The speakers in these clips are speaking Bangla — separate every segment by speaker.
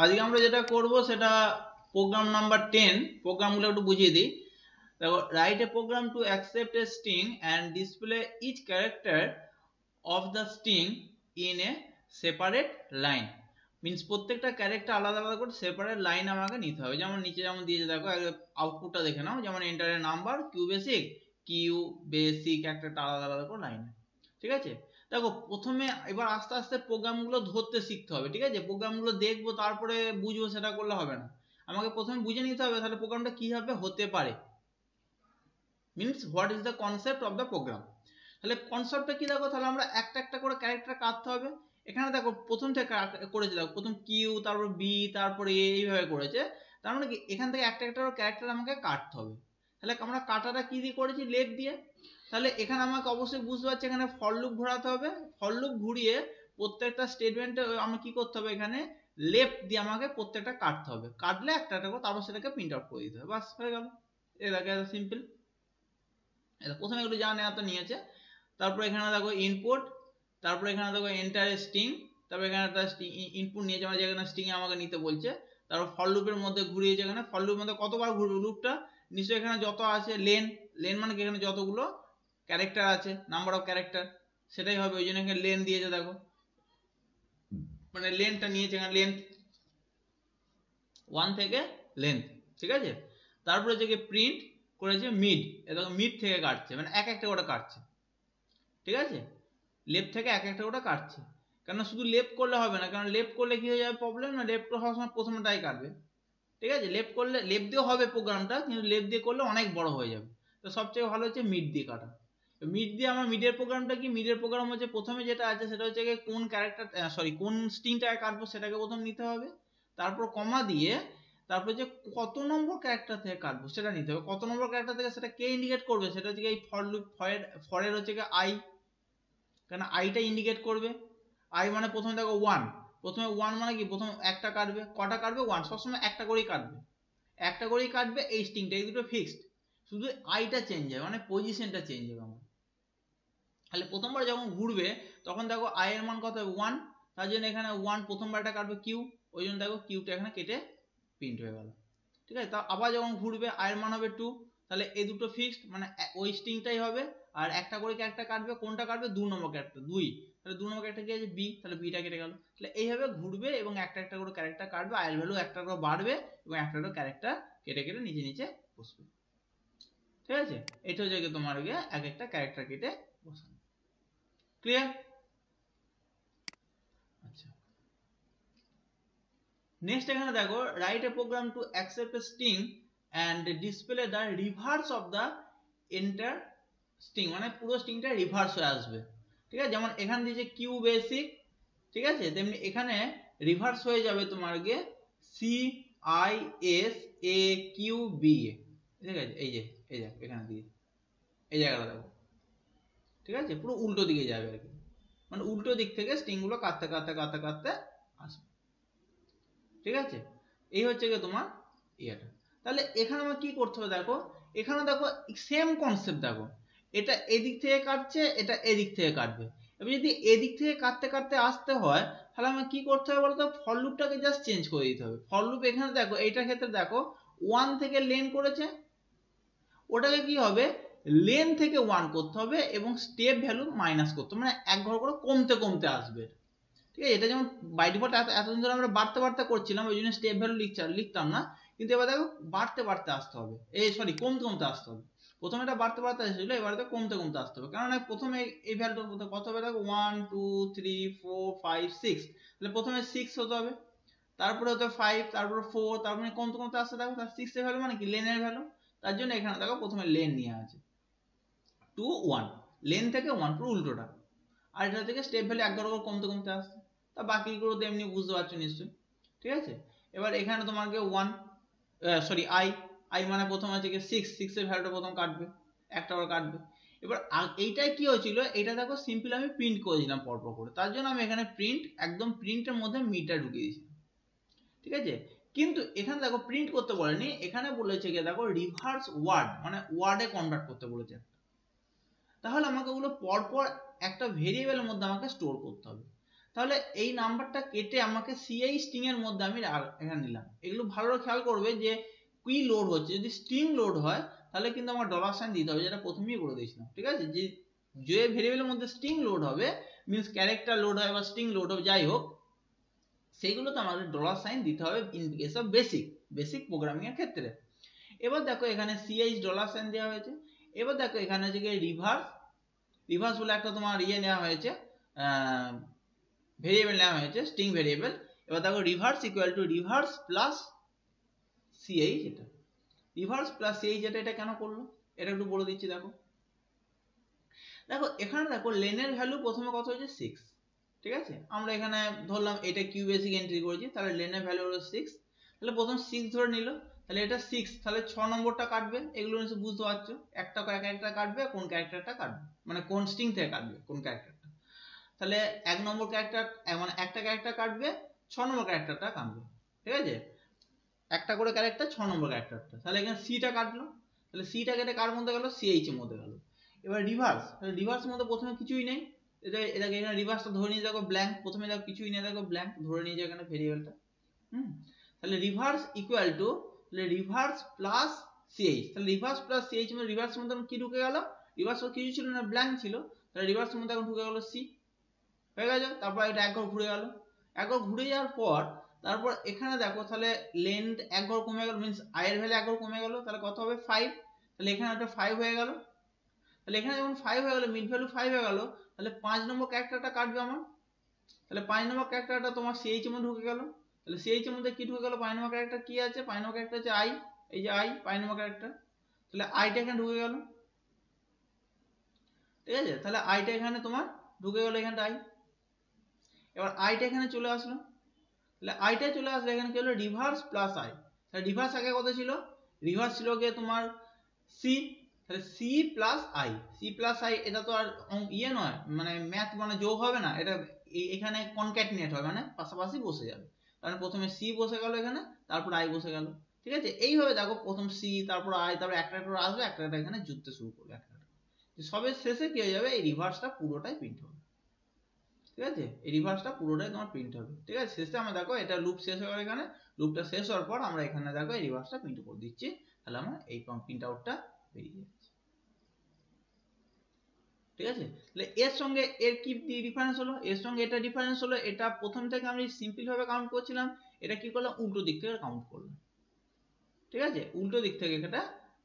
Speaker 1: আজকে আমরা যেটা করব সেটা প্রোগ্রাম নাম্বার 10। প্রোগ্রামগুলো একটু বুঝিয়ে দিই। দেখো, write a program to accept a string and display each character of the string in a separate line. Means প্রত্যেকটা ক্যারেক্টার আলাদা আলাদা করে সেপারেট লাইন আমাকে নিতে হবে। যেমন নিচে যেমন দিয়েছে দেখো, আউটপুটটা দেখে নাও। যেমন enter a number, QBasic, QBasic একটা আলাদা আলাদা করে লাইন। ঠিক আছে, দেখো প্রথমে এবার আস্তে আস্তে প্রোগ্রামগুলো ধরতে শিখতে হবে। ঠিক আছে, প্রোগ্রামগুলো দেখবো তারপরে বুঝবো, সেটা করলে হবে না। আমাকে প্রথমে বুঝে নিতে হবে তাহলে প্রোগ্রামটা কিভাবে হতে পারে, means what is the concept of the program. তাহলে কনসেপ্টটা কি দেখো, তাহলে আমরা একটা একটা করে ক্যারেক্টার কাটতে হবে। এখানে দেখো প্রথম থেকে করেছে, দেখো প্রথম কিউ, তারপর বি, তারপরে এ, এইভাবে করেছে। তার মানে কি এখান থেকে একটা একটা ক্যারেক্টার আমাকে কাটতে হবে। তাহলে আমরা কাটাটা কি দিয়ে করেছি, লেফট দিয়ে। তাহলে এখানে আমাকে অবশ্যই বুঝতে পারছি এখানে ফর লুপ ঘোরাতে হবে। ফর লুপ ঘুরিয়ে প্রত্যেকটা স্টেটমেন্টে আমার কি করতে হবে, এখানে লেফট দিয়ে আমাকে প্রত্যেকটা কাটতে হবে। কাটলে একটা একটা করে তারপর সেটাকে প্রিন্ট আউট করে দিতে হবে, বাস হয়ে গেল। এই দেখো এত সিম্পল। প্রথমে একটু যা নেওয়া তো নিয়েছে। তারপর এখানে দেখো ইনপুট, তারপর এখানে দেখো এন্টার স্ট্রিং, তারপর এখানে একটা ইনপুট নিয়েছে মানে যেখানে স্ট্রিং আমাকে নিতে বলছে। তারপর ফর লুপের মধ্যে ঘুরিয়েছে। এখানে ফর লুপের মধ্যে কতবার ঘুরবে লুপটা, নিশ্চয়ই এখানে যত আছে লেন, লেন মানে কি এখানে যতগুলো ক্যারেক্টার আছে, নাম্বার অফ ক্যারেক্টার, সেটাই হবে। ওই জন্য এখানে লেন দিয়েছে দেখো, মানে লেনটা নিয়েছে এখানে, লেন্থ 1 থেকে লেন্থ। ঠিক আছে, তারপরে যে প্রিন্ট করেছে মিড, এ দেখো মিড থেকে কাটছে, মানে এক একটা করে কাটছে। ঠিক আছে, লেফট থেকে এক একটা করে কাটছে। কেন শুধু লেফট করলে হবে না, কারণ লেফট করলে কি হয়ে যাবে প্রবলেম, না লেফট হওয়ার সময় প্রথমটাই কাটবে। ঠিক আছে, লেফট করলে লেফট দিয়েও হবে প্রোগ্রামটা, কিন্তু লেফট দিয়ে করলে অনেক বড় হয়ে যাবে। তো সবচেয়ে ভালো হচ্ছে মিড দিয়ে কাটা। মিড দিয়ে আমার মিডের প্রোগ্রামটা কি, মিডের প্রোগ্রাম হচ্ছে প্রথমে যেটা আছে সেটা হচ্ছে কোন ক্যারেক্টার কোন স্ট্রিংটাকে কাটবো সেটাকে প্রথম নিতে হবে। তারপর কমা দিয়ে তারপর যে কত নম্বর ক্যারেক্টার থেকে কাটবো সেটা নিতে হবে। কত নম্বর ক্যারেক্টার থেকে সেটা কে ইন্ডিকেট করবে, সেটা হচ্ছে এই ফর লুপ, ফরের হচ্ছে আই, কেন আইটা ইন্ডিকেট করবে। আই মানে প্রথমে দেখো 1, প্রথমে 1 মানে কি প্রথম একটা কাটবে। কটা কাটবে, 1, সবসময় একটা করেই কাটবে, একটা করেই কাটবে। এই স্ট্রিংটা এই দুটো ফিক্সড, শুধু আইটা চেঞ্জ হবে, মানে পজিশনটা চেঞ্জ হবে আমার। তাহলে প্রথমবার যখন ঘুরবে তখন দেখো আই এর মান কত হবে, 1। তার জন্য এখানে 1 প্রথমবারটা কাটবে কিউ, ওই জন্য দেখো কিউটা এখানে কেটে প্রিন্ট হয়ে গেল। ঠিক আছে, তা আবার যখন ঘুরবে আই এর মান হবে 2। তাহলে এই দুটো ফিক্সড, মানে ওই স্ট্রিংটাই হবে। আর একটা করে ক্যারেক্টার কাটবে, কোনটা কাটবে, 2 নম্বর ক্যারেক্টার 2। তাহলে 2 নম্বর ক্যারেক্টার কি আছে, বি, তাহলে বিটা কেটে গেল। তাহলে এইভাবে ঘুরবে এবং একটা একটা করে ক্যারেক্টার কাটবে, আই এর ভ্যালু একটা করে বাড়বে এবং একটা একটা ক্যারেক্টার কেটে কেটে নিচে নিচে বসবে। ঠিক আছে, এটা হচ্ছে তোমার এক একটা ক্যারেক্টার কেটে বসানো। ক্লিয়ার? আচ্ছা, নেক্সট এখানে দেখো, write a program to accept a string and display the reverse of the enter string, মানে পুরো স্ট্রিংটা রিভার্স হয়ে আসবে। ঠিক আছে, যেমন এখানে দিয়েছে কিউ বেসিক, ঠিক আছে, তেমনি এখানে রিভার্স হয়ে যাবে তোমার C I S A Q B A. ঠিক আছে, এই যে এখানে দিয়ে এই জায়গাটা দেখো। ঠিক আছে, পুরো উল্টো দিকে যাবে আর কি, মানে উল্টো দিক থেকে স্ট্রিং গুলো কাটতে কাটতে কাটতে কাটতে আসবে। ঠিক আছে, এই হচ্ছে তোমার ইয়েটা। তাহলে এখানে আমার কি করতে হবে দেখো, এখানে দেখো সেম কনসেপ্ট দেখো, এটা এদিক থেকে কাটছে, এটা এদিক থেকে কাটবে। এবার যদি এদিক থেকে কাটতে কাটতে আসতে হয় তাহলে আমার কি করতে হবে বলতো, ফর লুপটাকে জাস্ট চেঞ্জ করে দিতে হবে। ফর লুপ এখানে দেখো, এইটার ক্ষেত্রে দেখো 1 থেকে লেন করেছে, ওটাকে কি হবে লেন থেকে 1 করতে হবে এবং স্টেপ ভ্যালু মাইনাস করতে হবে, মানে এক ঘর করে কমতে কমতে আসবে। ঠিক আছে, এটা যেমন বাই ডিফল্ট এতদিন ধরে আমরা বাড়তে বাড়তে করছিলাম, ওই জন্য স্টেপ ভ্যালু লিখতাম না, কিন্তু এবার দেখো বাড়তে বাড়তে আসতে হবে, কমতে কমতে আসতে হবে। প্রথমে এটা বাড়তে বাড়তে এসেছিল, এবার তো কমতে কমতে আসতে হবে, কারণ প্রথমে এই ভ্যালুটা কত হবে দেখো, 1 2 3 4 5 6, তাহলে প্রথমে 6 হতে হবে, তারপরে হতে 5, তারপরে 4, তারপরে কমতে কমতে আসতে থাকবে। তার 6 এর ভ্যালু মানে কি লেনের ভ্যালু, তার জন্য এখানে দেখো প্রথমে লেন নিয়ে আছে 2 1, লেন থেকে 1, পুরো উল্টোটা। আর এটা থেকে স্টেপ ভ্যালু এক ঘর করে কমতে কমতে আসছে। তা বাকিগুলো তো এমনি বুঝতে পারছো নিশ্চয়ই। ঠিক আছে, এবার এখানে তোমাকে 1 আই মানে প্রথম আছে 6 এর ভ্যালুটা প্রথম কাটবে, একটা করে কাটবে। এবার এইটাই কি হয়েছিল, এটা দেখো সিম্পল আমি প্রিন্ট করেছিলাম পরপর করে, তার জন্য আমি এখানে প্রিন্ট একদম প্রিন্টের মধ্যে মিটার ঢুকিয়ে দিয়েছি। ঠিক আছে, কিন্তু এখানে দেখো প্রিন্ট করতে বলেনি, এখানে বলেছে দেখো রিভার্স ওয়ার্ড, মানে ওয়ার্ডে কনভার্ট করতে বলেছে। তাহলে আমাকে ওগুলো পরপর একটা ভেরিয়েবলের মধ্যে আমাকে স্টোর করতে হবে। তাহলে এই নাম্বারটা কেটে আমাকে সিআই স্ট্রিং এর মধ্যে আমি এখানে নিলাম। এগুলো ভালো করে খেয়াল করবে যে কি লোড হচ্ছে। যদি স্ট্রিং লোড হয় তাহলে কিন্তু আমার ডলার সাইন দিতে হবে, যেটা প্রথমেই বলে দিয়েছিলাম। ঠিক আছে, যে ভেরিয়েবলের মধ্যে স্ট্রিং লোড হবে মিন্স ক্যারেক্টার লোড হয় বা স্ট্রিং লোড হবে, যাই হোক, সেইগুলোতে আমাদের ডলার সাইন দিতে হবে in case of basic programming এর ক্ষেত্রে। এবার দেখো এখানে সিএইচ ডলার সাইন দেওয়া হয়েছে। এবার দেখো এখানে হচ্ছে রিভার্স বলে একটা তোমার ইয়ে নেওয়া হয়েছে, ভেরিয়েবল নেওয়া হয়েছে, স্ট্রিং ভেরিয়েবল। এবার দেখো reverse equal to reverse plus CH. এটা রিভার্স প্লাস সিএইচ, এটা কেন করলো এটা একটু বলে দিচ্ছি। দেখো এখানে দেখো লেনের ভ্যালু প্রথমে কত হয়েছে 6। ঠিক আছে, আমরা এখানে ধরলাম এটা কিউ বেসিক এন্ট্রি করেছি, তাহলে লেনের ভ্যালু হলো 6। তাহলে প্রথম 6 ধরে নিল, তাহলে এটা 6, তাহলে 6 নম্বরটা কাটবে। এগুলো নিশ্চয়ই বুঝতে পারছো, একটা কাটবে, কোন ক্যারেক্টারটা কাটবে, মানে কোন স্ট্রিং থেকে কাটবে কোন ক্যারেক্টারটা। তাহলে 1 নম্বর ক্যারেক্টার, মানে একটা ক্যারেক্টার কাটবে, 6 নম্বর ক্যারেক্টারটা কাটবে। ঠিক আছে, একটা করে ক্যারেক্টার, 6 নম্বর ক্যারেক্টারটা। তাহলে এখানে সিটা কাটলো, তাহলে সিটা কেটে কার মধ্যে গেল, সিএইচ এর মধ্যে গেল। এবার রিভার্স, তাহলে রিভার্সের মধ্যে প্রথমে কিছুই নেই, এটাকে এখানে রিভার্সটা ধরে নিয়ে দেখো ব্ল্যাঙ্ক। প্রথমে দেখো কিছুই নেই, দেখো ব্ল্যাঙ্ক ধরে নিয়ে যাও এখানে ভেরিয়েবলটা। তাহলে রিভার্স ইকুয়াল টু, তাহলে রিভার্স প্লাস সিএইচ। তাহলে রিভার্স প্লাস সিএইচ মানে রিভার্সের মধ্যে কি ঢুকে গেল, রিভার্স কিছু ছিল না, ব্ল্যাঙ্ক ছিল। তাহলে রিভার্সের মধ্যে এখন ঢুকে গেল সি, হয়ে গেছে। তারপর এটা একবার ঘুরে গেল, একবার ঘুরে যাওয়ার পর তারপর এখানে দেখো তাহলে লেন্থ একবার কমে গেল, মিন্স আই এর ভ্যালু একবার কমে গেল, তাহলে কত হবে 5। তাহলে এখানে একটা 5 হয়ে গেল। তাহলে এখানে যখন 5 হয়ে গেল, মিড ভ্যালু 5 হয়ে গেল, তাহলে 5 নম্বর ক্যারেক্টারটা কাটবে আমার। তাহলে 5 নম্বর ক্যারেক্টারটা তোমার সিএইচ এর মধ্যে ঢুকে গেল। তাহলে সিএইচ এর মধ্যে কি ঢুকে গেল, 5 নম্বর ক্যারেক্টার কি আছে, 5 নম্বর ক্যারেক্টার হচ্ছে আই, এই যে আই 5 নম্বর ক্যারেক্টার। তাহলে আইটা এখানে ঢুকে গেল। ঠিক আছে, তাহলে আইটা এখানে তোমার ঢুকে গেল, এখানটা আই। এবার আইটা এখানে চলে আসলো, তাহলে আইটা চলে আসলে এখানে কি হলো, রিভার্স প্লাস আই। তাহলে রিভার্স আগে কত ছিল, রিভার্স ছিল গিয়ে তোমার সি, তাহলে C plus I, C plus I, এটা তো আর ইয়ে নয়, মানে ম্যাথ মানে যোগ হবে না, এটা এখানে কনক্যাটিনেট হবে, মানে পাশাপাশি বসে যাবে। কারণ প্রথমে সি বসে গেল এখানে, তারপর আই বসে গেল। ঠিক আছে, এইভাবে দেখো প্রথম সি, তারপর আই, তারপর একটা করে আসবে, একটা এখানে জুড়তে শুরু করবে, একটা সবের শেষে কি হয়ে যাবে, এই রিভার্সটা পুরোটাই প্রিন্ট হবে। ঠিক আছে, এই রিভার্সটা পুরোটাই তোমার প্রিন্ট হবে। ঠিক আছে, শেষে আমরা দেখো এটা লুপ শেষ হয়ে গেল, এখানে লুপটা শেষ হওয়ার পর আমরা এখানে দেখো এই রিভার্সটা প্রিন্ট করে দিচ্ছি, তাহলে আমরা এই প্রিন্ট আউটটা বেরিয়ে যাচ্ছে। ঠিক আছে, তাহলে এর সঙ্গে এর কি ডিফারেন্স হলো, এর সঙ্গে এটা ডিফারেন্স হলো, এটা প্রথম থেকে আমি সিম্পল ভাবে কাউন্ট করছিলাম, এটা কি করলাম, উল্টো দিক থেকে কাউন্ট করলাম। ঠিক আছে, উল্টো দিক থেকে এটা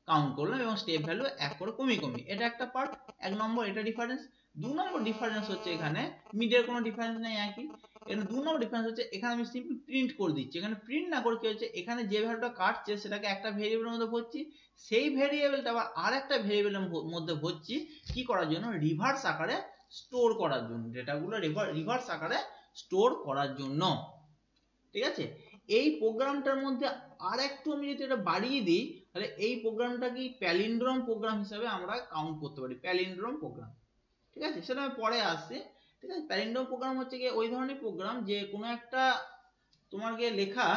Speaker 1: কাউন্ট করলাম এবং স্টেপ ভ্যালু এক করে কমিয়ে এটা একটা পার্ট, 1 নম্বর এটা ডিফারেন্স। 2 নম্বর ডিফারেন্স হচ্ছে এখানে মিডের কোনো ডিফারেন্স নেই, একই। এখানে 2 নম্বর ডিফারেন্স হচ্ছে এখানে আমি সিম্পল প্রিন্ট করে দিচ্ছি, এখানে প্রিন্ট না করে কি হচ্ছে, এখানে যে ভ্যালুটা কাটছে সেটাকে একটা ভেরিয়েবলের মধ্যে ভরছি, সেই ভেরিয়েবলটা আবার আরেকটা ভেরিয়েবলের মধ্যে ভরছি, কি করার জন্য, রিভার্স আকারে স্টোর করার জন্য, ডেটাগুলো রিভার্স আকারে স্টোর করার জন্য। ঠিক আছে, এই প্রোগ্রামটার মধ্যে আর একটু আমি যদি এটা বাড়িয়ে দিই, তাহলে এই প্রোগ্রামটা কি প্যালিন্ড্রোম প্রোগ্রাম হিসেবে আমরা কাউন্ট করতে পারি, প্যালিন্ড্রোম প্রোগ্রাম। ঠিক আছে, সেটা আমি পরে আসছি। ঠিক আছে, প্যালিন্ড্রোম প্রোগ্রাম হচ্ছে কি ওই ধরনের প্রোগ্রাম যে কোনো একটা তোমার গিয়ে লেখা,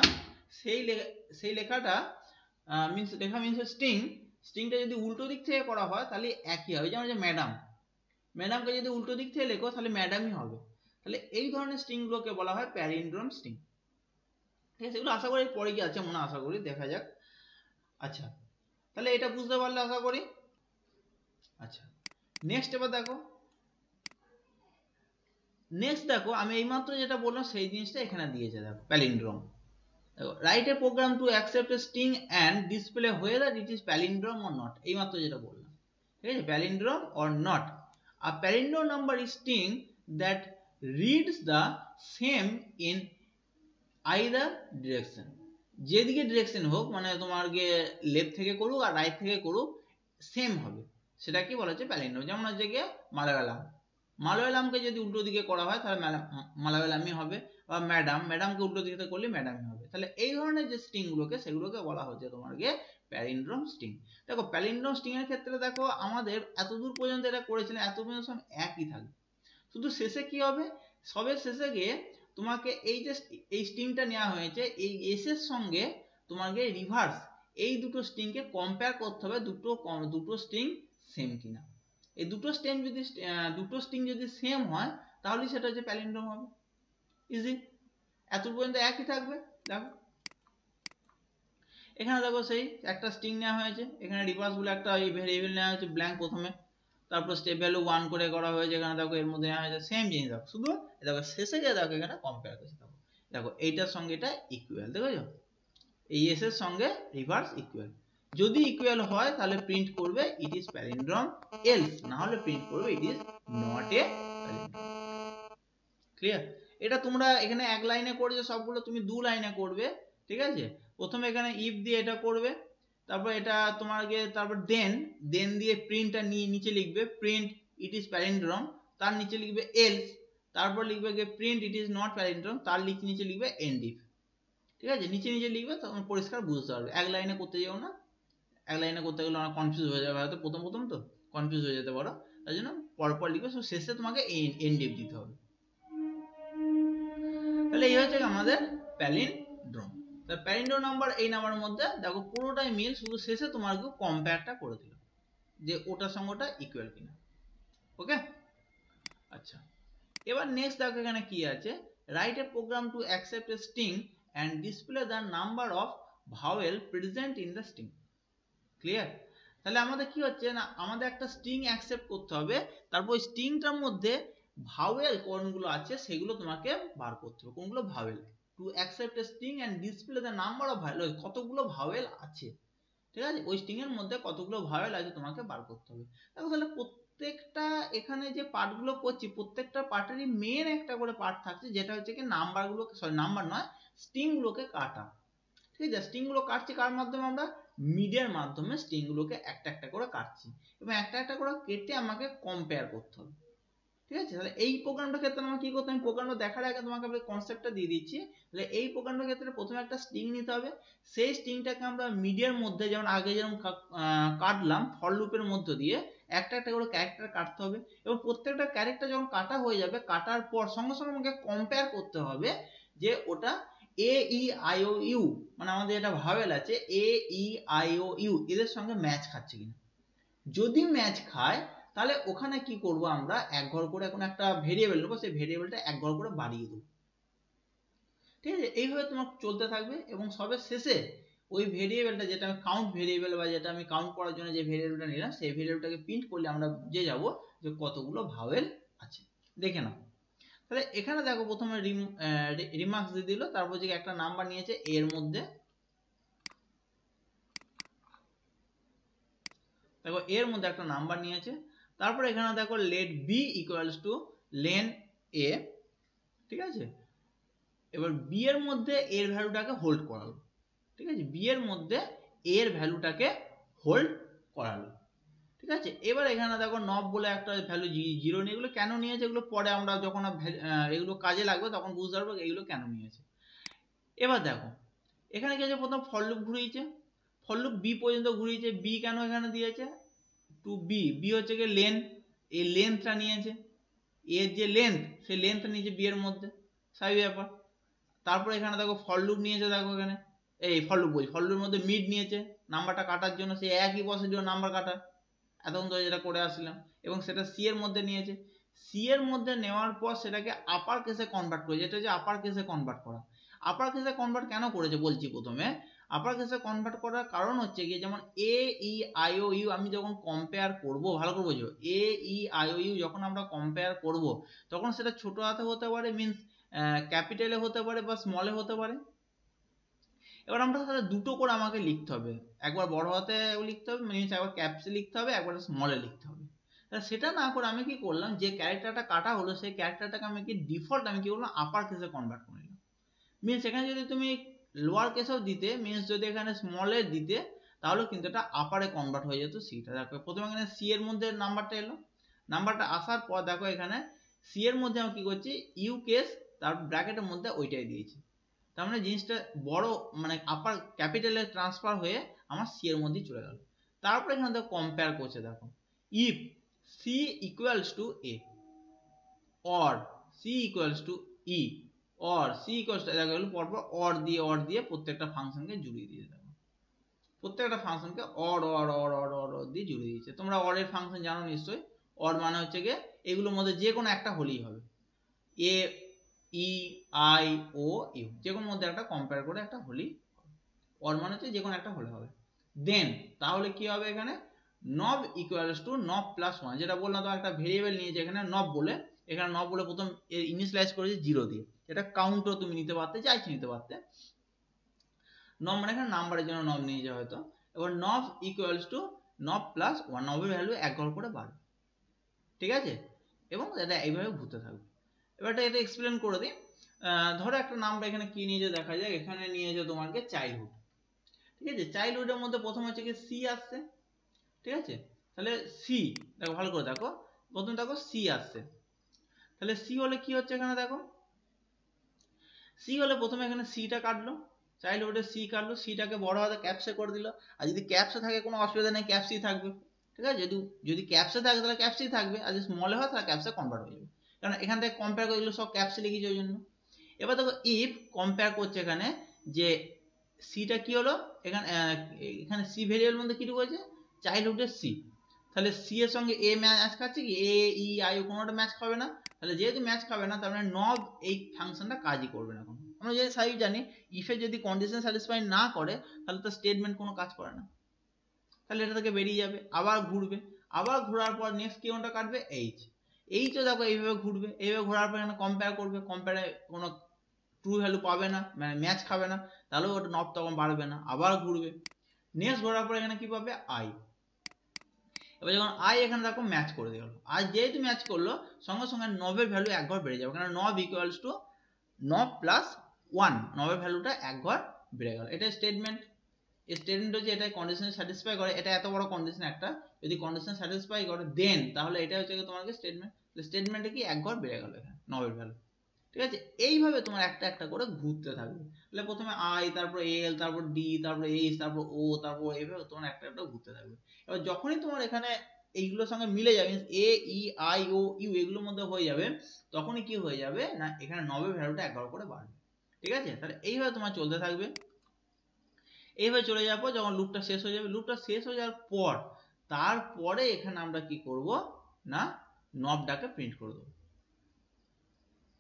Speaker 1: সেই লেখাটা লেখা মিন্স স্ট্রিংটা যদি উল্টো দিক থেকে করা হয় তাহলে একই হবে। যেমন যে ম্যাডামকে যদি উল্টো দিক থেকে লেখো তাহলে ম্যাডামই হবে। তাহলে এই ধরনের স্ট্রিংগুলোকে বলা হয় প্যালিন্ড্রোম স্ট্রিং। ঠিক আছে, এগুলো আশা করি পরে কি আছে মনে, আশা করি দেখা যাক। আচ্ছা, তাহলে এটা বুঝতে পারলে আশা করি। আচ্ছা, নেক্সট এবার দেখো, আমি এইমাত্র যেটা বললাম সেই জিনিসটা এখানে দিয়েছে, দেখো প্যালিন্ড্রোম। দেখো, write a program to accept a string and display whether it is palindrome or not, এইমাত্র যেটা বললাম। ঠিক আছে, palindrome or not, a palindrome number is string that reads the same in either direction, যেদিকে ডিরেকশন হোক, মানে তোমার গিয়ে লেফট থেকে করুক আর রাইট থেকে করুক সেম হবে, সেটা কি বলা হচ্ছে প্যালিন্ড্রোম। যেমন হচ্ছে গিয়ে মালায়ালামকে যদি উল্টো দিকে করা হয় তাহলে মালায়ালামই হবে, বা ম্যাডামকে উল্টো দিকে করলে ম্যাডামই হবে। তাহলে এই ধরনের যে স্ট্রিং গুলোকে সেগুলোকে বলা হচ্ছে তোমার গিয়ে প্যালিন্ড্রোম স্ট্রিং। দেখো প্যালিন্ড্রোম স্ট্রিং এর ক্ষেত্রে দেখো আমাদের এতদূর পর্যন্ত এটা করেছিলেন, এত পর্যন্ত সব একই থাকবে, শুধু শেষে কি হবে, সবের শেষে গিয়ে তোমাকে এই যে এই স্ট্রিংটা নেওয়া হয়েছে এই এস এর সঙ্গে তোমাকে রিভার্স এই দুটো স্ট্রিংকে কম্পেয়ার করতে হবে, দুটো স্ট্রিং সেম কিনা। এই দুটো স্ট্রিং যদি সেম হয় তাহলে সেটা হচ্ছে প্যালিন্ড্রোম হবে। ইজি, এত পর্যন্ত একই থাকবে। দেখো এখানে দেখো সেই একটা স্ট্রিং নেওয়া হয়েছে, এখানে রিভার্স বলে একটা ভেরিয়েবল নেওয়া হয়েছে ব্ল্যাঙ্ক প্রথমে, তারপর স্টেপ ভ্যালু 1 করে করা হয়েছে, এখানে দেখো এর মধ্যে নেওয়া হয়েছে সেম জিনিস। দেখো শুধু দেখো শেষে গিয়ে দেখো এখানে কম্পেয়ার করছে, দেখো দেখো এইটার সঙ্গে এটা ইকুয়াল, দেখেছো এই এস এর সঙ্গে রিভার্স ইকুয়াল। যদি ইকুয়াল হয় তাহলে প্রিন্ট করবে ইট ইজ প্যালিন্ড্রম, এলস না হলে প্রিন্ট করবে it is not a palindrome. Clear? এটা তোমরা এখানে এক লাইনে করেছো সবগুলো, তুমি দু লাইনে করবে, ঠিক আছে? প্রথমে এখানে ইফ দিয়ে এটা করবে, তারপর এটা তোমাকে, তারপর দেন দিয়ে প্রিন্টটা নিচে লিখবে প্রিন্ট ইট ইজ প্যালিন্ড্রম, তার নিচে লিখবে এলস, তারপর লিখবে print it is not palindrome, তার নিচে লিখবে এন্ড ইফ। ঠিক আছে, নিচে নিচে লিখবে, তখন পরিষ্কার বুঝতে পারবে। এক লাইনে করতে যাও না, এক লাইনে করতে গেলে অনেক কনফিউজ হয়ে যাবে, হয়তো প্রথম প্রথম তো কনফিউজ হয়ে যেতে পারো, তাই জন্য পরপর লিখবে, শেষে তোমাকে এন্ড ইফ দিতে হবে। তাহলে এই হচ্ছে আমাদের প্যালিন্ড্রোম। প্যালিন্ড্রোম নাম্বার এই নাম্বারের মধ্যে দেখো পুরোটাই মিল, শুধু শেষে তোমাকে কম্পেয়ারটা করে দিল যে ওটার সঙ্গে ওটা ইকুয়াল কিনা। ওকে, আচ্ছা এবার নেক্সট দেখো এখানে কি আছে, write a program to accept a string and display the number of vowel present in the string. Clear? তাহলে আমাদের কি হচ্ছে না, আমাদের একটা স্ট্রিং অ্যাকসেপ্ট করতে হবে, তারপর ওই স্ট্রিংটার মধ্যে ভাওয়েল কোনগুলো আছে সেগুলো তোমাকে বার করতে হবে। কোনগুলো? Vowel. To accept a string and display the number of vowel, কতগুলো ভাওয়েল আছে, ঠিক আছে, ওই স্ট্রিং এর মধ্যে কতগুলো ভাওয়েল আছে তোমাকে বার করতে হবে। দেখো তাহলে প্রত্যেকটা এখানে যে পার্টগুলো করছি, প্রত্যেকটা পার্টেরই মেন একটা করে পার্ট থাকছে, যেটা হচ্ছে কি নাম্বারগুলোকে, সরি নাম্বার নয়, স্ট্রিং গুলোকে কাটা। ঠিক আছে, স্ট্রিং গুলো কাটছি কার মাধ্যমে? আমরা মিডিয়ার মাধ্যমে স্ট্রিং গুলোকে একটা একটা করে কাটছি, এবং একটা একটা করে কেটে আমাকে কম্পেয়ার করতে হবে। ঠিক আছে, তাহলে এই প্রোগ্রামটার ক্ষেত্রে আমরা কি করতে হবে, প্রোগ্রামটা দেখার আগে তোমাকে কনসেপ্টটা দিয়ে দিচ্ছি। তাহলে এই প্রোগ্রামটার ক্ষেত্রে প্রথমে একটা স্ট্রিং নিতে হবে, সেই স্ট্রিংটাকে আমরা মিডিয়ার মধ্যে, যেমন আগে যেরকম কাটলাম ফর লুপের মধ্য দিয়ে, একটা একটা করে ক্যারেক্টার কাটতে হবে, এবং প্রত্যেকটা ক্যারেক্টার যখন কাটা হয়ে যাবে, কাটার পর সঙ্গে সঙ্গে আমাকে কম্পেয়ার করতে হবে যে ওটা এ ই আই ও ইউ, মানে আমাদের এটা ভাওয়েল আছে এ ই আই ও ইউ, এদের সঙ্গে ম্যাচ খাচ্ছে কিনা। যদি ম্যাচ খায় তাহলে ওখানে কি করব, আমরা এক ঘর করে এখন একটা ভেরিয়েবল নেবো, সেই ভেরিয়েবলটা এক ঘর করে বাড়িয়ে দেবো। ঠিক আছে, এইভাবে তোমার চলতে থাকবে, এবং সবে শেষে ওই ভেরিয়েবলটা, যেটা আমি কাউন্ট ভেরিয়েবল বা যেটা আমি কাউন্ট করার জন্য যে ভেরিয়েবলটা নিলাম, সেই ভেরিয়েবলটাকে প্রিন্ট করলে আমরা বুঝে যাব যে কতগুলো ভাওয়েল আছে। দেখে নাও, তাহলে এখানে দেখো প্রথমে রিমার্কস দিয়ে দিল, তারপর যে একটা নাম্বার নিয়েছে এর মধ্যে, দেখো এর মধ্যে একটা নাম্বার নিয়েছে, তারপর এখানে দেখো let B equals to len A. ঠিক আছে, এবার বি এর মধ্যে এর ভ্যালুটাকে হোল্ড করালো। ঠিক আছে, বি এর মধ্যে এর ভ্যালুটাকে হোল্ড করালো। ঠিক আছে, এবার এখানে দেখো নব বলে একটা ভ্যালু জিরো নিয়ে, এগুলো কেন নিয়েছে এগুলো পরে আমরা যখন এগুলো কাজে লাগবে তখন বুঝতে পারবো এগুলো কেন নিয়েছে। এবার দেখো এখানে কি আছে, প্রথম ফর লুপ ঘুরিয়েছে, ফর লুপ বি পর্যন্ত ঘুরিয়েছে, বি কেন এখানে দিয়েছে, টু বি, বি হচ্ছে গিয়ে লেন, এই লেন্থটা নিয়েছে, এর যে লেন্থ সেই লেন্থ নিয়েছে বি এর মধ্যে, স্বাভাবিক ব্যাপার। তারপর এখানে দেখো ফর লুপ নিয়েছে, দেখো এখানে এই ফর লুপ বলছি, ফর লুপের মধ্যে মিড নিয়েছে নাম্বারটা কাটার জন্য, সেই একই প্রসিডিউর নাম্বার কাটা, এতক্ষণ তো যেটা করে আসলাম, এবং সেটা সি এর মধ্যে নিয়েছে, সি এর মধ্যে নেওয়ার পর সেটাকে আপার কেসে কনভার্ট করেছে, এটা হচ্ছে আপার কেসে কনভার্ট করা। আপার কেসে কনভার্ট কেন করেছে বলছি, প্রথমে আপার কেসে কনভার্ট করার কারণ হচ্ছে কি, যেমন এ ই আই ও ইউ আমি যখন কম্পেয়ার করব, ভালো করে বোঝো, এ ই আই ও ইউ যখন আমরা কম্পেয়ার করব, তখন সেটা ছোট হাতে হতে পারে, মিনস ক্যাপিটালে হতে পারে বা স্মলে হতে পারে। এবার আমরা তাহলে দুটো করে আমাকে লিখতে হবে, একবার বড় হাতে লিখতে হবে, মিনস একবার ক্যাপসে লিখতে হবে, একবার স্মলে লিখতে হবে। তাহলে সেটা না করে আমি কি করলাম, যে ক্যারেক্টারটা কাটা হলো সেই ক্যারেক্টারটাকে আমি কি ডিফল্ট আমি কি করলাম, আপার কেসে কনভার্ট করে নিলাম। মিনস এখানে যদি তুমি লোয়ার কেসেও দিতে, মিনস যদি এখানে স্মলে দিতে, তাহলে কিন্তু এটা আপারে কনভার্ট হয়ে যেত সিটা। দেখো প্রথমে এখানে সি এর মধ্যে নাম্বারটা এলো, নাম্বারটা আসার পর দেখো এখানে সি এর মধ্যে আমি কি করছি, ইউ কেস, তার ব্র্যাকেটের মধ্যে ওইটাই দিয়েছি, তার মানে জিনিসটা বড় মানে আপার ক্যাপিটালে ট্রান্সফার হয়ে আমার সি এর মধ্যেই চলে গেল। তারপর এখানে দেখো কম্পেয়ার করছে, দেখো if C equals to A or C equals to E or C equals to, দেখো এগুলো পরপর অর দিয়ে প্রত্যেকটা ফাংশনকে জুড়িয়ে দিয়ে দেবো, প্রত্যেকটা ফাংশনকে or or or or or দিয়ে জুড়িয়ে দিয়েছে। তোমরা অর এর ফাংশন জানো নিশ্চয়ই, অর মানে হচ্ছে গিয়ে এগুলোর মধ্যে যে কোনো একটা হলেই হবে, এ ই আই ও ইউ যে কোনো মধ্যে একটা কম্পেয়ার করে একটা হলি অর মানে হচ্ছে যে কোনো একটা হলে হবে দেন তাহলে কি হবে এখানে নব ইকুয়ালস টু নব প্লাস 1 যেটা বললাম তো একটা ভেরিয়েবল নিয়েছে এখানে নব বলে এখানে নব বলে প্রথম ইনিশিয়ালাইজ করেছে 0 দিয়ে এটা কাউন্টও তুমি নিতে পারতে চাইছি নিতে পারতে নব মানে এখানে নাম্বারের জন্য নব নিয়ে যাওয়া হয়তো এবার নব ইকুয়ালস টু নব প্লাস 1 নবের ভ্যালু এক ঘর করে বাড়বে ঠিক আছে এবং এটা এইভাবে ঘুরতে থাকবে এবার এটা এক্সপ্লেন করে দিই ধরো একটা নাম্বার এখানে কি নিয়েছে দেখা যাক এখানে নিয়েছে তোমাকে চাইল্ডহুড ঠিক আছে চাইল্ডহুডের মধ্যে প্রথম হচ্ছে কি সি আসছে ঠিক আছে তাহলে সি দেখো ভালো করে দেখো প্রথম দেখো সি আসছে তাহলে সি হলে কি হচ্ছে এখানে দেখো সি হলে প্রথমে এখানে সিটা কাটলো চাইল্ডহুডে সি কাটলো সিটাকে বড় হাতে ক্যাপসে করে দিল আর যদি ক্যাপসে থাকে কোনো অসুবিধা নেই ক্যাপসি থাকবে ঠিক আছে যদি ক্যাপসে থাকে তাহলে ক্যাপসি থাকবে আর যদি স্মলে হয় তাহলে ক্যাপসে কনভার্ট হয়ে যাবে কারণ এখান থেকে কম্পেয়ার করে দিল সব ক্যাপসে লিখেছে ওই জন্য এবার দেখো ইফ কম্পেয়ার করছে এখানে যে সিটা কি হলো এখানে সি ভেরিয়েবল মধ্যে কি রয়েছে চাইল্ডহুডের সি তাহলে সি এর সঙ্গে এ ম্যাচ খাচ্ছে কি এ ই আই কোনোটা ম্যাচ খাবে না তাহলে যেহেতু ম্যাচ খাবে না তার মানে নব এই ফাংশনটা কাজই করবে না এখন আমরা যে সাইড জানি ইফ এর যদি কন্ডিশন স্যাটিসফাই না করে তাহলে তো স্টেটমেন্ট কোনো কাজ করে না তাহলে এটা থেকে বেরিয়ে যাবে আবার ঘুরবে আবার ঘোরার পর নেক্সট কি কোনটা কাটবে এইচও দেখো এইভাবে ঘুরবে এইভাবে ঘোরার পর এখানে কম্পেয়ার করবে কম্পেয়ারে কোনো ট্রু ভ্যালু পাবে না মানে ম্যাচ খাবে না তাহলে ওটা নব তখন বাড়বে না আবার ঘুরবে নেক্সট ঘোরার পর এখানে কি পাবে আই এবার যখন আই এখানে দেখো ম্যাচ করে দিল আর যেহেতু ম্যাচ করলো সঙ্গে সঙ্গে নবের ভ্যালু এক ঘর বেড়ে যাবে কারণ নব ইকুয়ালস টু নব প্লাস 1 নবের ভ্যালুটা এক ঘর বেড়ে গেল এটা স্টেটমেন্ট স্টেটমেন্ট হচ্ছে এটা কন্ডিশন স্যাটিসফাই করে এটা এত বড় কন্ডিশন একটা যদি কন্ডিশন স্যাটিসফাই করে দেন তাহলে এটা হচ্ছে তোমার স্টেটমেন্ট স্টেটমেন্টে কি এক ঘর বেড়ে গেল এখানে নবের ভ্যালু ঠিক আছে এইভাবে তোমার একটা একটা করে ঘুরতে থাকবে তাহলে প্রথমে আই তারপর এল তারপর ডি তারপর এইচ তারপর ও তারপর এইভাবে তোমার একটা একটা ঘুরতে থাকবে এবার যখনই তোমার এখানে এইগুলোর সঙ্গে মিলে যাবে এ ই আই ও ইউ এগুলোর মধ্যে হয়ে যাবে তখনই কি হয়ে যাবে না এখানে নবের ভ্যালুটা একবার করে বাড়বে ঠিক আছে তাহলে এইভাবে তোমার চলতে থাকবে এইভাবে চলে যাওয়ার পর যখন লুপটা শেষ হয়ে যাবে লুপটা শেষ হয়ে যাওয়ার পর তারপরে এখানে আমরা কি করব না নবটাকে প্রিন্ট করে দেবো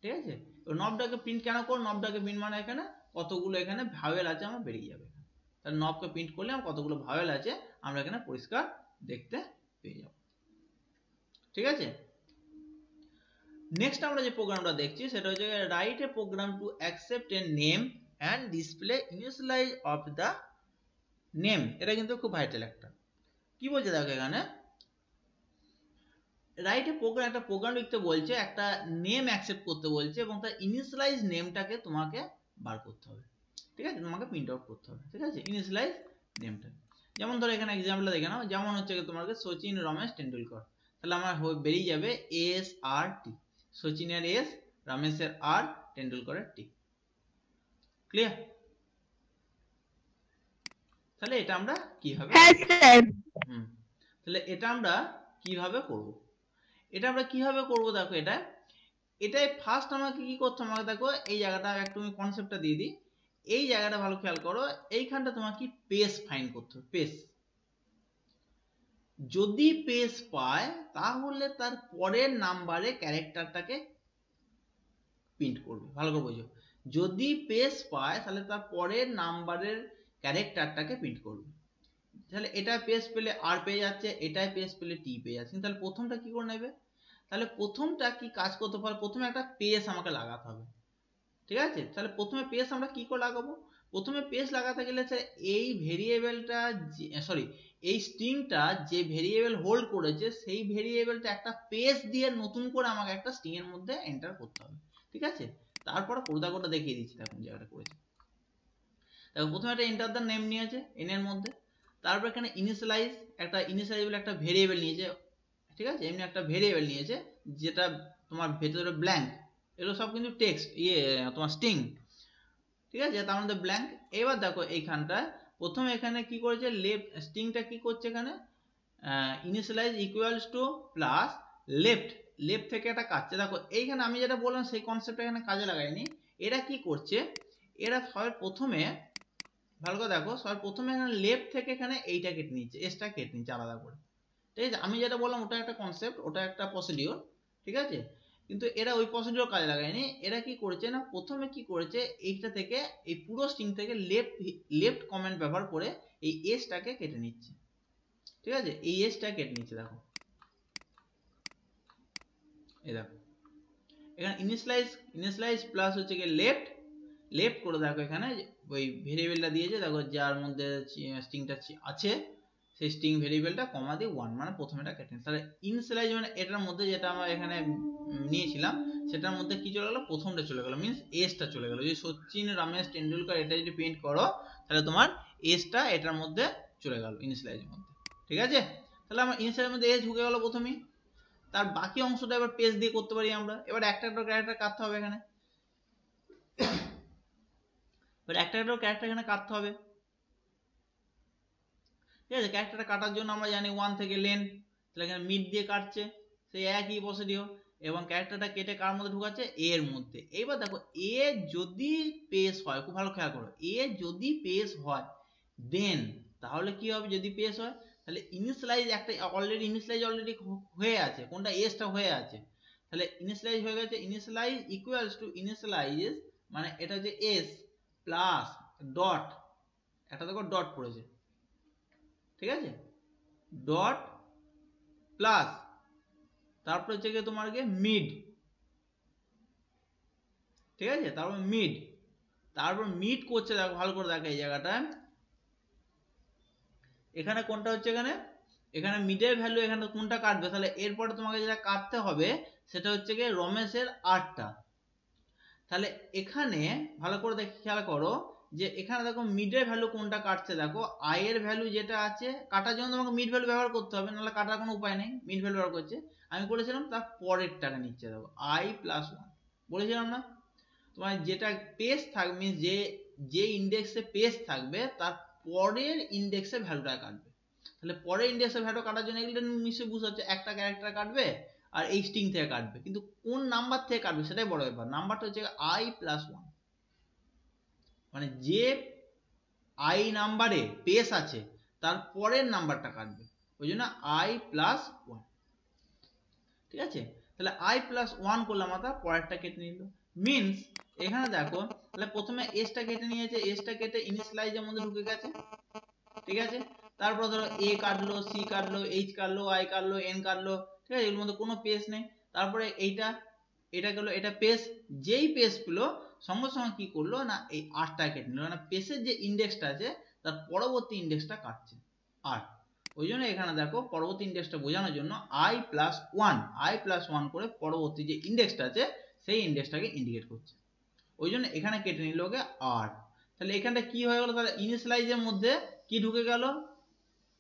Speaker 1: ঠিক আছে নবটাকে প্রিন্ট কেন করব নবটাকে প্রিন্ট মানে এখানে কতগুলো এখানে ভাওয়েল আছে আমার বেরিয়ে যাবে তাহলে নবকে প্রিন্ট করলে আমার কতগুলো ভাওয়েল আছে আমরা এখানে পরিষ্কার দেখতে পেয়ে যাব ঠিক আছে নেক্সট আমরা যে প্রোগ্রামটা দেখছি সেটা হচ্ছে write a program to accept a name and display initialize of the name এটা কিন্তু খুব ভাইটাল একটা কি বলছে দেখো এখানে রাইট এ প্রোগ্রাম একটা প্রোগ্রাম লিখতে বলছে একটা নেম অ্যাকসেপ্ট করতে বলছে এবং তার ইনিশিয়ালাইজ নেমটাকে তোমাকে বার করতে হবে ঠিক আছে তোমাকে প্রিন্ট আউট করতে হবে ঠিক আছে ইনিশিয়ালাইজ নেমটা যেমন ধরো এখানে एग्जांपल দেখে নাও যেমন হচ্ছে তোমাকে সচিন রমেশ টেন্ডুলকর তাহলে আমার বেরিয়ে যাবে এস আর টি সচিনের এস রমেশের আর টেন্ডুলকরের টি ক্লিয়ার তাহলে এটা আমরা কিভাবে
Speaker 2: হ্যাঁ স্যার
Speaker 1: তাহলে এটা আমরা কিভাবে করব এটা আমরা কিভাবে করব দেখো এটাই ফার্স্ট আমাকে কি করতে হবে আমাকে দেখো এই জায়গাটা একটু আমি কনসেপ্টটা দিয়ে দিই এই জায়গাটা ভালো খেয়াল করো এইখানটা তোমাকে পেস ফাইন্ড করতে হবে পেস যদি পেস পায় তাহলে তার পরের নাম্বারে ক্যারেক্টারটাকে প্রিন্ট করবে ভালো করে বোঝো যদি পেস পায় তাহলে তার পরের নাম্বারের ক্যারেক্টারটাকে প্রিন্ট করবে তাহলে এটা পেজ পেলে আর পেয়ে যাচ্ছে এটাই পেজ পেলে টি পেয়ে যাচ্ছে তাহলে প্রথমটা কি করে নেবে তাহলে প্রথমটা কি কাজ করতে পারে প্রথমে একটা পেজ আমাকে লাগাতে হবে ঠিক আছে তাহলে প্রথমে পেজ আমরা কি করে লাগাবো প্রথমে পেজ লাগাতে গেলে এই ভেরিয়েবলটা সরি এই স্ট্রিংটা যে ভেরিয়েবল হোল্ড করেছে সেই ভেরিয়েবলটা একটা পেজ দিয়ে নতুন করে আমাকে একটা স্ট্রিং এর মধ্যে এন্টার করতে হবে ঠিক আছে তারপরে কোডটা দেখিয়ে দিচ্ছি দেখুন জায়গাটা করেছে দেখো প্রথমে একটা এন্টার দ্য নেম নিয়েছে এন এর মধ্যে তারপর এখানে ইনিশিয়ালাইজ বলে একটা ভেরিয়েবল নিয়েছে ঠিক আছে এমনি একটা ভেরিয়েবল নিয়েছে যেটা তোমার ভেতরে ব্ল্যাঙ্ক এগুলো সব কিন্তু টেক্সট তোমার স্ট্রিং ঠিক আছে তার মধ্যে ব্ল্যাঙ্ক এবার দেখো এইখানটা প্রথমে এখানে কি করেছে লেফট স্ট্রিংটা কি করছে এখানে initialize equals to plus left থেকে একটা কাটছে দেখো এইখানে আমি যেটা বললাম সেই কনসেপ্টটা এখানে কাজে লাগাইনি এরা কি করছে এরা সবার প্রথমে ভালো করে দেখো সবার প্রথমে এখানে লেফট থেকে এখানে এইটা কেটে নিচ্ছে এসটা কেটে নিচ্ছে আলাদা করে ঠিক আছে আমি যেটা বললাম ওটা একটা কনসেপ্ট ওটা একটা প্রসিডিওর ঠিক আছে কিন্তু এরা ওই প্রসিডিউর কাজে লাগায়নি। এরা কি করেছে না, প্রথমে কি করেছে, এইটা থেকে এই পুরো স্ট্রিং থেকে লেফট কমেন্ট ব্যবহার করে এই এসটাকে কেটে নিচ্ছে। ঠিক আছে, এই এসটা কেটে নিচ্ছে। দেখো এই দেখো এখানে ইনিশিয়ালাইজ প্লাস হচ্ছে কি লেফট করে দেখো এখানে ওই ভেরিয়েবলটা দিয়েছে, দেখো যার মধ্যে স্ট্রিংটা আছে সেই স্ট্রিং ভেরিয়েবলটা কমা দিয়ে 1, মানে প্রথমে এটা কেটে। তাহলে ইনিশিয়ালাইজ মানে এটার মধ্যে যেটা আমরা এখানে নিয়েছিলাম সেটার মধ্যে কি চলে গেল, প্রথমটা চলে গেল, মিন্স এসটা চলে গেল। যদি সচিন রমেশ টেন্ডুলকার এটা যদি প্রিন্ট করো তাহলে তোমার এসটা এটার মধ্যে চলে গেল ইনিশিয়ালাইজের মধ্যে। ঠিক আছে, তাহলে আমার ইনিশিয়ালাইজের মধ্যে এস ঢুকে গেল প্রথমেই। তার বাকি অংশটা এবার পেজ দিয়ে করতে পারি আমরা। এবার একটা একটা ক্যারেক্টার কাটতে হবে এখানে, এবার একটা একটা ক্যারেক্টার এখানে কাটতে হবে। ঠিক আছে, ক্যারেক্টারটা কাটার জন্য আমরা জানি 1 থেকে লেন, তাহলে এখানে মিড দিয়ে কাটছে, সেই একই প্রসিডিউর। এবং ক্যারেক্টারটা কেটে কার মধ্যে ঢুকাচ্ছে, এ এর মধ্যে। এইবার দেখো এ যদি পেজ হয়, খুব ভালো খেয়াল করো, এ যদি পেজ হয় দেন তাহলে কি হবে, যদি পেজ হয় তাহলে ইনিশিয়ালাইজ একটা ইনিশিয়ালাইজ অলরেডি হয়ে আছে, কোনটা এসটা হয়ে আছে, তাহলে ইনিশিয়ালাইজ হয়ে গেছে। ইনিশিয়ালাইজ ইকুয়ালস টু ইনিশিয়ালাইজ মানে এটা হচ্ছে এস প্লাস ডট, একটা দেখো ডট পড়েছে, ঠিক আছে, ডট প্লাস তারপর হচ্ছে গিয়ে তোমার গিয়ে মিড। ঠিক আছে, তারপর মিড করছে, দেখো ভালো করে দেখো এই জায়গাটা, এখানে কোনটা হচ্ছে, এখানে মিডের ভ্যালু এখানে কোনটা কাটবে, তাহলে এরপরে তোমাকে যেটা কাটতে হবে সেটা হচ্ছে গিয়ে রমেশের 8টা। তাহলে এখানে ভালো করে দেখে খেয়াল করো যে এখানে দেখো মিডের ভ্যালু কোনটা কাটছে, দেখো আই এর ভ্যালু যেটা আছে, কাটার জন্য তোমাকে মিড ভ্যালু ব্যবহার করতে হবে, নাহলে কাটার কোনো উপায় নেই। মিড ভ্যালু ব্যবহার করছে, আমি বলেছিলাম তার পরের টাকা নিচ্ছে, দেখো আই প্লাস 1 বলেছিলাম না, তোমার যেটা পেজ থাকবে, যে ইন্ডেক্সে পেজ থাকবে তার পরের ইন্ডেক্সে ভ্যালুটা কাটবে। তাহলে পরের ইন্ডেক্সের ভ্যালু কাটার জন্য এগুলো নিশ্চয়ই বুঝতে হচ্ছে, একটা ক্যারেক্টার কাটবে আর এই স্ট্রিং থেকে কাটবে, কিন্তু কোন নাম্বার থেকে কাটবে সেটাই বড় ব্যাপার। নাম্বারটা হচ্ছে আই প্লাস 1, মানে যে আই নাম্বারে পেজ আছে তার পরের নাম্বারটা কাটবে, ওই জন্য আই প্লাস 1। ঠিক আছে, তাহলে আই প্লাস 1 করলাম, আমরা পরেরটা কেটে নিল। মিনস এখানে দেখো তাহলে প্রথমে এসটা কেটে নিয়েছে, এসটা কেটে ইনিশিয়ালাইজের মধ্যে ঢুকে গেছে। ঠিক আছে, তারপর ধরো এ কাটলো, সি কাটলো, এইচ কাটলো, আই কাটলো, এন কাটলো। ঠিক আছে, এর মধ্যে কোনো পেজ নেই। তারপরে এটা গেলো, এটা পেজ, যেই পেজ পেলো সঙ্গে সঙ্গে কি করলো না, এই 8টা কেটে নিল, মানে পেজের যে ইন্ডেক্সটা আছে তার পরবর্তী ইন্ডেক্সটা কাটছে 8। ওই জন্য এখানে দেখো পরবর্তী ইন্ডেক্সটা বোঝানোর জন্য আই প্লাস 1 করে পরবর্তী যে ইন্ডেক্সটা আছে সেই ইন্ডেক্সটাকে ইন্ডিকেট করছে, ওই জন্য এখানে কেটে নিল ওকে 8। তাহলে এখানটা কি হয়ে গেল, তাহলে ইনিশিয়ালাইজের মধ্যে কি ঢুকে গেল,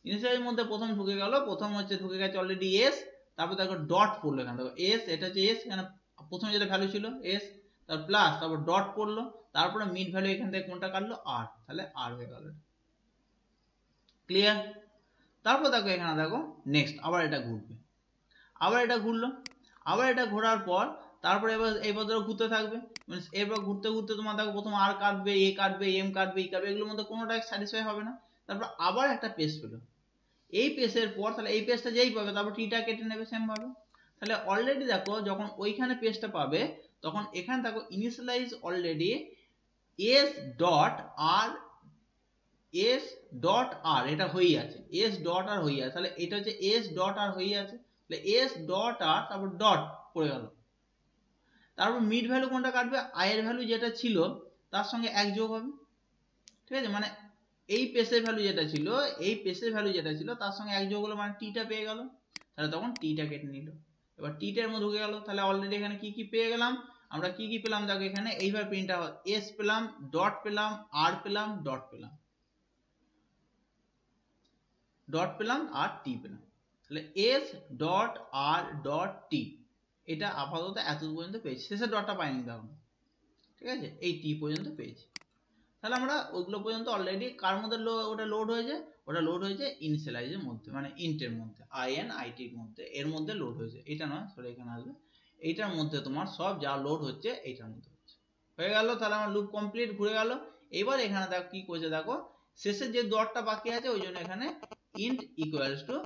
Speaker 1: ইনিশিয়ালাইজের মধ্যে প্রথম ঢুকে গেল, প্রথম হচ্ছে ঢুকে গেছে অলরেডি এস, তারপর দেখো ডট পড়লো এখানে, দেখো এস, এটা হচ্ছে এস, এখানে প্রথমে যেটা ভ্যালু ছিল এস, তারপর প্লাস, তারপর ডট পড়লো, তারপরে মিড ভ্যালু এখান থেকে কোনটা কাটলো 8, তাহলে আর হয়ে গেল। ক্লিয়ার? তারপর দেখো এখানে দেখো নেক্সট আবার এটা ঘুরবে, আবার এটা ঘুরলো, আবার এটা ঘোরার পর তারপরে এবার ধরো ঘুরতে থাকবে, এবার ঘুরতে ঘুরতে তোমার দেখো প্রথম আর কাটবে, এ কাটবে, এম কাটবে, ই কাটবে, এগুলোর মধ্যে কোনোটাই স্যাটিসফাই হবে না। তারপর আবার একটা পেজ পেলো, এই পেজের পর তাহলে এই পেজটা যেই পাবে তারপর টিটা কেটে নেবে সেম ভাবে। তাহলে অলরেডি দেখো যখন ওইখানে পেজটা পাবে তখন এখানে দেখো ইনিশিয়ালাইজ অলরেডি এস ডট আর এটা হয়ে আছে, এস ডট আর হয়ে আছে, তাহলে এটা হচ্ছে এস ডট আর হয়ে আছে, তাহলে এস ডট আর তারপর ডট পড়ে গেল। তারপর মিড ভ্যালু কোনটা কাটবে, আই এর ভ্যালু যেটা ছিল তার সঙ্গে 1 যোগ হবে। ঠিক আছে, মানে এই পেসের ভ্যালু যেটা ছিল, এই পেসের ভ্যালু যেটা ছিল তার সঙ্গে 1 যোগ হলো, মানে টিটা পেয়ে গেল। তাহলে তখন টিটা কেটে নিল, এবার টিটার মধ্যে ঢুকে গেল। তাহলে অলরেডি এখানে কি কি পেয়ে গেলাম, আমরা কি কি পেলাম দেখো এখানে এইভাবে প্রিন্ট আউট, এস পেলাম, ডট পেলাম, আর পেলাম, ডট পেলাম, আর টি পেলাম। তাহলে S dot R dot T, এটা আপাতত এত পর্যন্ত পেয়েছি, শেষের ডটটা পাইনি দেখো। ঠিক আছে, এই টি পর্যন্ত পেয়েছি। তাহলে আমরা ওইগুলো পর্যন্ত অলরেডি কার মধ্যে ওটা লোড হয়েছে, ওটা লোড হয়েছে ইনিশিয়ালাইজের মধ্যে, মানে ইন্টের মধ্যে, আইএনআইটির মধ্যে, এর মধ্যে লোড হয়েছে। এটা নয়, সরি এখানে আসবে, এইটার মধ্যে তোমার সব যা লোড হচ্ছে এইটার মধ্যে হচ্ছে। হয়ে গেল, তাহলে আমার লুপ কমপ্লিট, ঘুরে গেল। এবার এখানে দেখো কি করেছে, দেখো শেষের যে ডটটা বাকি আছে ওই জন্য এখানে int equals to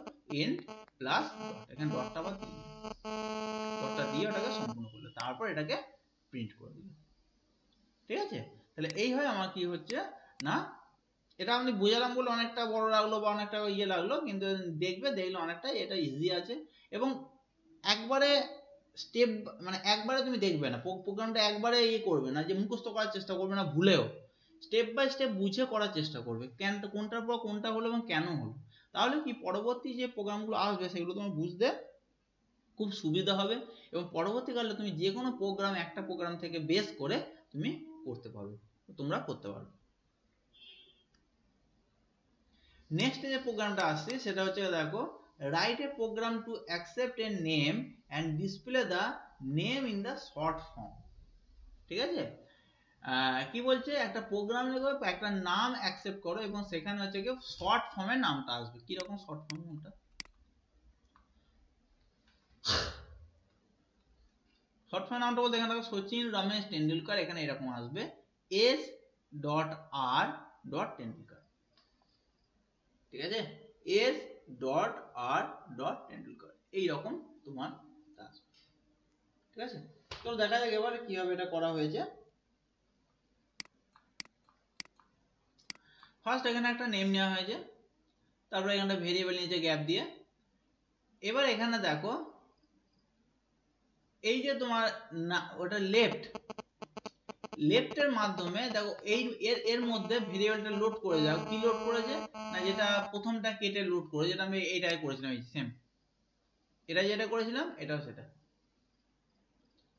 Speaker 1: int plus dot, এখানে ডটটা আবার ডটটা দিয়ে ওটাকে সম্পূর্ণ তারপর এটাকে প্রিন্ট করে দিল। ঠিক আছে, তাহলে এই হয় আমার কি হচ্ছে না, এটা আমি বোঝালাম বলে অনেকটা বড় লাগলো বা অনেকটা ইয়ে লাগলো, কিন্তু দেখলে অনেকটা এটা ইজি আছে। এবং একবারে স্টেপ মানে একবারে তুমি দেখবে না প্রোগ্রামটা, একবারে ইয়ে করবে না যে মুখস্থ করার চেষ্টা করবে না ভুলেও, স্টেপ বাই স্টেপ বুঝে করার চেষ্টা করবে, কেন কোনটার পর কোনটা হলো এবং কেন হলো। তাহলে কি পরবর্তী যে প্রোগ্রামগুলো আসবে সেগুলো তোমার বুঝতে খুব সুবিধা হবে, এবং পরবর্তীকালে তুমি যে কোনো প্রোগ্রাম একটা প্রোগ্রাম থেকে বেস করে তুমি করতে পারবে, তোমরা করতে পারবে। নেক্সট যে প্রোগ্রামটা আসছে সেটা হচ্ছে দেখো, write a program to accept a name and display the name in the short form. ঠিক আছে, কি বলছে, একটা প্রোগ্রাম লিখো, একটা নাম অ্যাকসেপ্ট করো এবং সেখানে হচ্ছে কি শর্ট ফর্মে নামটা আসবে। কি রকম শর্ট ফর্ম নামটা? শর্ট ফর্ম নামটা বলতে এখানে দেখো সচিন রমেশ টেন্ডুলকার, এখানে এরকম আসবে s.r.টেন্ডুলকার। ঠিক আছে, s.r.টেন্ডুলকার এইরকম তোমার আসবে। ঠিক আছে, তো দেখা যাক এবার কিভাবে এটা করা হয়েছে। ফার্স্ট এখানে একটা নেম নেওয়া হয়েছে, তারপরে এখানে ভেরিয়েবল নিচে গ্যাপ দিয়ে, এবার এখানে দেখো এই যে তোমার না ওটা লেফটের মাধ্যমে দেখো এই এর মধ্যে ভেরিয়েবলটা লোড করে যাও। কি লোড করেছে না, যেটা প্রথমটা কেটে লোড করে, যেটা আমি এইটাই করেছিলাম, এই সেম এটা যেটা করেছিলাম এটাও সেটা।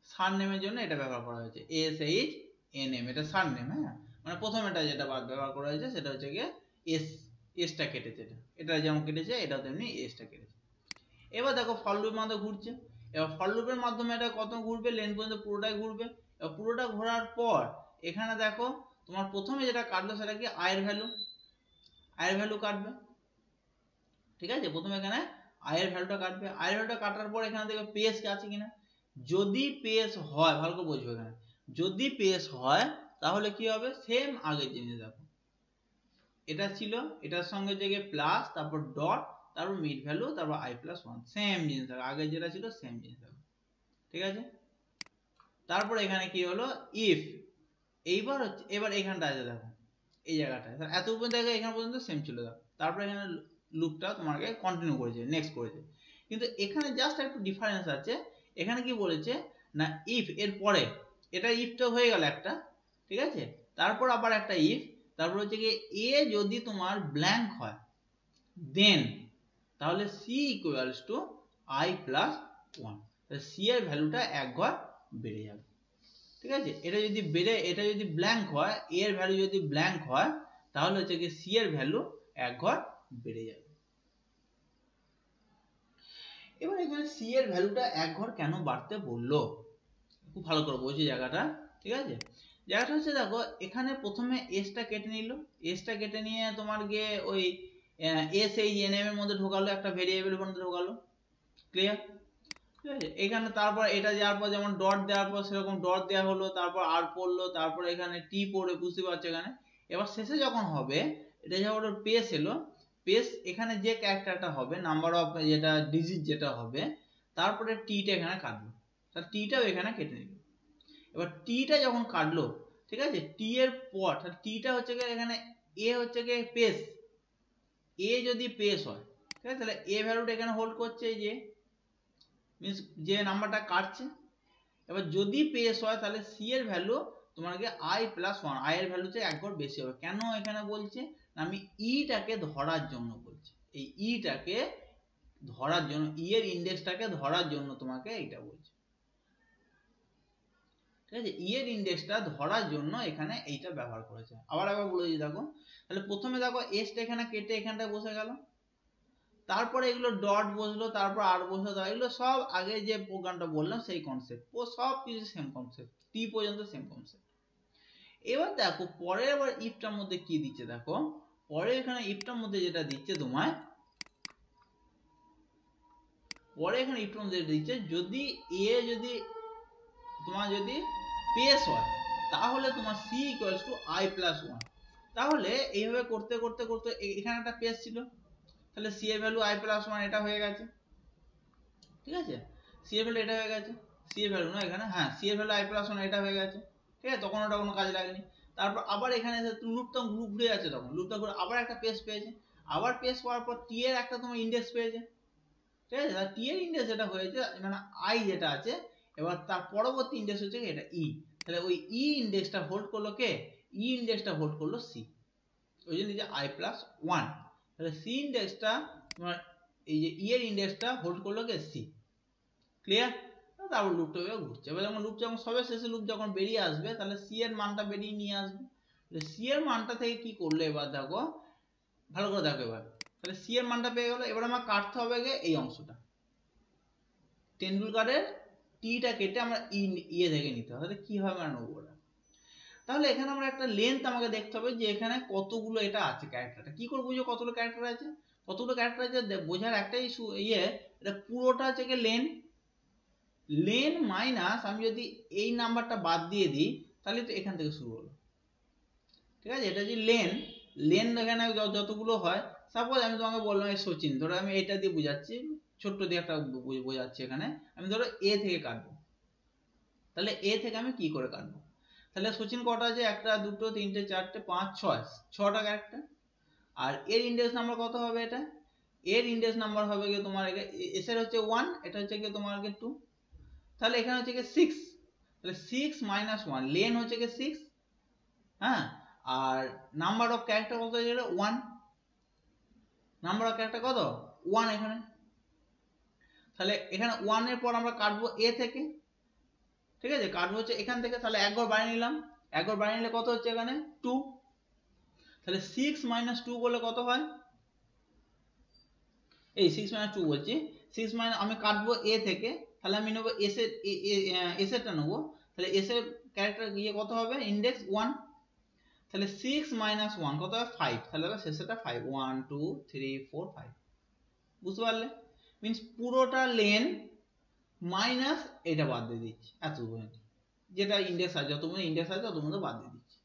Speaker 1: সারনেমের জন্য এটা ব্যবহার করা হয়েছে SHNM, এটা সারনেম। হ্যাঁ, মানে প্রথম এটা যেটা ব্যবহার করা হয়েছে সেটা হচ্ছে গিয়ে এসটা কেটেছে, এটা যেমন কেটেছে এটাও তেমনি এসটা কেটেছে। এবার দেখো ফর লুপের মাধ্যমে ঘুরছে, এবার ফর লুপের মাধ্যমে এটা কত ঘুরবে, লেন পর্যন্ত পুরোটাই ঘুরবে। এবার পুরোটা ঘোরার পর এখানে দেখো তোমার প্রথমে যেটা কাটলো সেটা কি আয়ের ভ্যালু কাটবে। ঠিক আছে, প্রথমে এখানে আয়ের ভ্যালুটা কাটবে, আয়ের ভ্যালুটা কাটার পর এখানে দেখবে পেজ আছে কিনা, যদি পেজ হয়, ভালো করে বুঝবে, এখানে যদি পেজ হয় তাহলে কি হবে, সেম আগের জিনিস দেখো এটা ছিল, এটার সঙ্গে যে প্লাস, তারপর ডট, তারপর মিড ভ্যালু, তারপর i+1, সেম জিনিস থাকবে, আগে যেটা ছিল সেম জিনিস থাকবে। ঠিক আছে, তারপর এখানে কি হলো ইফ, এইবার হচ্ছে এবার এখানটা আছে দেখো এই জায়গাটায় এত পর্যন্ত এখান পর্যন্ত সেম ছিল দেখো, তারপর এখানে লুপটা তোমাকে কন্টিনিউ করেছে, নেক্সট করেছে, কিন্তু এখানে জাস্ট একটু ডিফারেন্স আছে। এখানে কি বলেছে না, ইফ এর পরে এটা ইফটা হয়ে গেল একটা, ঠিক আছে, তারপর আবার একটা ইফ, তারপর হচ্ছে কি এ যদি তোমার ব্ল্যাঙ্ক হয় দেন তাহলে c equals to i+1, c এর ভ্যালুটা এক ঘর বেড়ে যাবে। ঠিক আছে, এটা যদি ব্ল্যাঙ্ক হয়, a এর ভ্যালু যদি ব্ল্যাঙ্ক হয় তাহলে হচ্ছে কি c এর ভ্যালু এক ঘর বেড়ে যাবে। এবার এখানে c এর ভ্যালুটা এক ঘর কেন বাড়তে বললো, খুব ভালো করে বোঝো জায়গাটা। ঠিক আছে, জায়গাটা হচ্ছে দেখো এখানে প্রথমে এসটা কেটে নিল, এসটা কেটে নিয়ে তোমার গিয়ে ওই SHNM এর মধ্যে ঢোকালো, একটা ভেরিয়েবল মধ্যে ঢোকালো। ক্লিয়ার? ঠিক আছে, এখানে তারপর এটা দেওয়ার পর যেমন ডট দেওয়ার পর সেরকম ডট দেওয়া হলো, তারপর আর পড়লো, তারপর এখানে টি পড়ে, বুঝতে পারছো এখানে। এবার শেষে যখন হবে এটা যখন পেস এলো, পেস এখানে যে ক্যারেক্টারটা হবে, নাম্বার অফ যেটা ডিজিট যেটা হবে, তারপরে টিটা এখানে কাটলো, তার টিটাও এখানে কেটে নিল। এবার টিটা যখন কাটলো, ঠিক আছে, টি এর পর টিটা হচ্ছে এখানে এ হচ্ছে পেস, এ যদি পেস হয়, ঠিক আছে, তাহলে এ ভ্যালুটা এখানে হোল্ড করছে, এই মিন্স যে নাম্বারটা কাটছে। এবার যদি পেস হয় তাহলে c এর ভ্যালু তোমাকে i+1, i এর ভ্যালু চেয়ে এক ঘর বেশি হবে। কেন এখানে বলছে না, আমি টাকে ধরার জন্য বলছি, এই টাকে ধরার জন্য, এর ইন্ডেক্সটাকে ধরার জন্য তোমাকে এইটা বলছে। ঠিক আছে, এর ইন্ডেক্সটা ধরার জন্য এখানে এইটা ব্যবহার করেছে। আবার বলে দিই দেখো, তাহলে প্রথমে দেখো এসটা এখানে কেটে এখানটায় বসে গেল, তারপরে এগুলো ডট বসলো, তারপর আর বসলো, এগুলো সব আগে যে প্রোগ্রামটা বললাম সেই কনসেপ্ট, ও সব কিছু সেম কনসেপ্ট, টি পর্যন্ত সেম কনসেপ্ট। এবার দেখো পরে আবার ইফটার মধ্যে কি দিচ্ছে, দেখো পরে এখানে ইফটার মধ্যে যেটা দিচ্ছে তোমায়, পরে এখানে ইফটার মধ্যে দিচ্ছে যদি যদি তোমার যদি পেস হয় তাহলে তোমার c ইকুয়ালস টু i+1। তাহলে এইভাবে করতে করতে করতে এখানে একটা পেস ছিল, তাহলে c এর ভ্যালু i+1 এটা হয়ে গেছে। ঠিক আছে, c এর ভ্যালু এটা হয়ে গেছে। সি এর ভ্যালু না এখানে, হ্যাঁ সি এর ভ্যালু i+1 এটা হয়ে গেছে, ঠিক আছে, তখন ওটা কোনো কাজে লাগেনি। তারপর আবার এখানে লুপটা ঘুরে যাচ্ছে, তখন লুপটা ঘুরে আবার একটা পেজ পেয়েছে, আবার পেজ পাওয়ার পর টি এর একটা তোমার ইন্ডেক্স পেয়েছে, ঠিক আছে, টি এর ইন্ডেক্স যেটা হয়েছে মানে আই যেটা আছে, এবার তার পরবর্তী ইন্ডেক্স হচ্ছে এটা ই, তাহলে ওই ই ইন্ডেক্সটা হোল্ড করলো কে, ই ইন্ডেক্সটা হোল্ড করলো সি, ওই জন্য যে i+1, তাহলে সি ইন্ডেক্সটা তোমার এই যে ই এর ইন্ডেক্সটা হোল্ড করলো কে সি, ক্লিয়ার। তারপর লুপটা ঘুরছে, এবার যখন লুপ যখন সবে শেষে লুপ যখন বেরিয়ে আসবে তাহলে সি এর মানটা বেরিয়ে নিয়ে আসবে, সি এর মানটা থেকে কি করলে এবার দেখো ভালো করে দেখো, এবার তাহলে সি এর মানটা পেয়ে গেল, এবার আমার কাটতে হবে এই অংশটা, টেন্ডুলকারের টিটা কেটে আমরা ইয়ে থেকে নিতে হবে, তাহলে কি হবে আমরা নেবো ওটা, তাহলে এখানে আমরা একটা লেন্থ আমাকে দেখতে হবে যে এখানে কতগুলো এটা আছে ক্যারেক্টারটা, কি করে বুঝো কতগুলো ক্যারেক্টার আছে, কতগুলো ক্যারেক্টার আছে বোঝার একটাই ইয়ে, এটা পুরোটা হচ্ছে কি লেন, লেন মাইনাস আমি যদি এই নাম্বারটা বাদ দিয়ে দিই তাহলে তো এখান থেকে শুরু হলো, ঠিক আছে, এটা যে লেন, লেন এখানে যতগুলো হয়, সাপোজ আমি তোমাকে বললাম এই সচিন, ধরো আমি এটা দিয়ে বুঝাচ্ছি, ছোট্ট দিয়ে একটা বোঝাচ্ছি, এখানে আমি ধরো এ থেকে কাটবো, তাহলে এ থেকে আমি কি করে কাটবো, তাহলে সচিন কটা আছে, একটা দুটো তিনটে চারটে পাঁচ ছয়, ছটা ক্যারেক্টার, আর এর ইন্ডেক্স নাম্বার কত হবে, এটা এর ইন্ডেক্স নাম্বার হবে গিয়ে তোমার এস এর হচ্ছে 1, এটা হচ্ছে গিয়ে তোমার 2, তাহলে এখানে হচ্ছে গিয়ে 6, তাহলে 6 - 1 লেন হচ্ছে গিয়ে 6, হ্যাঁ, আর নাম্বার অফ ক্যারেক্টার কত হয়ে গেল 1, নাম্বার অফ ক্যারেক্টার কত 1 এখানে, তাহলে এখানে 1 এর পর আমরা কাটবো এ থেকে, ঠিক আছে, কাটবো হচ্ছে এখান থেকে, তাহলে এক ঘর বাড়িয়ে নিলাম, এক ঘর বাড়িয়ে নিলে কত হচ্ছে এখানে 2, তাহলে 6 - 2 করলে কত হয়, এই 6 - 2 বলছি, 6 আমি কাটবো এ থেকে, তাহলে আমি নেবো এস এর এস এরটা নেবো, তাহলে এস এর ক্যারেক্টার গিয়ে কত হবে ইন্ডেক্স 1, তাহলে 6 - 1 কত হবে 5, তাহলে শেষেরটা 5, 1 2 3 4 5, বুঝতে পারলে, মিন্স পুরোটা লেন মাইনাস এটা বাদ দিয়ে দিচ্ছি এত পর্যন্ত, যেটা ইন্ডেক্স আছে যত মধ্যে ইন্ডেক্স আছে তত মধ্যে বাদ দিয়ে দিচ্ছি,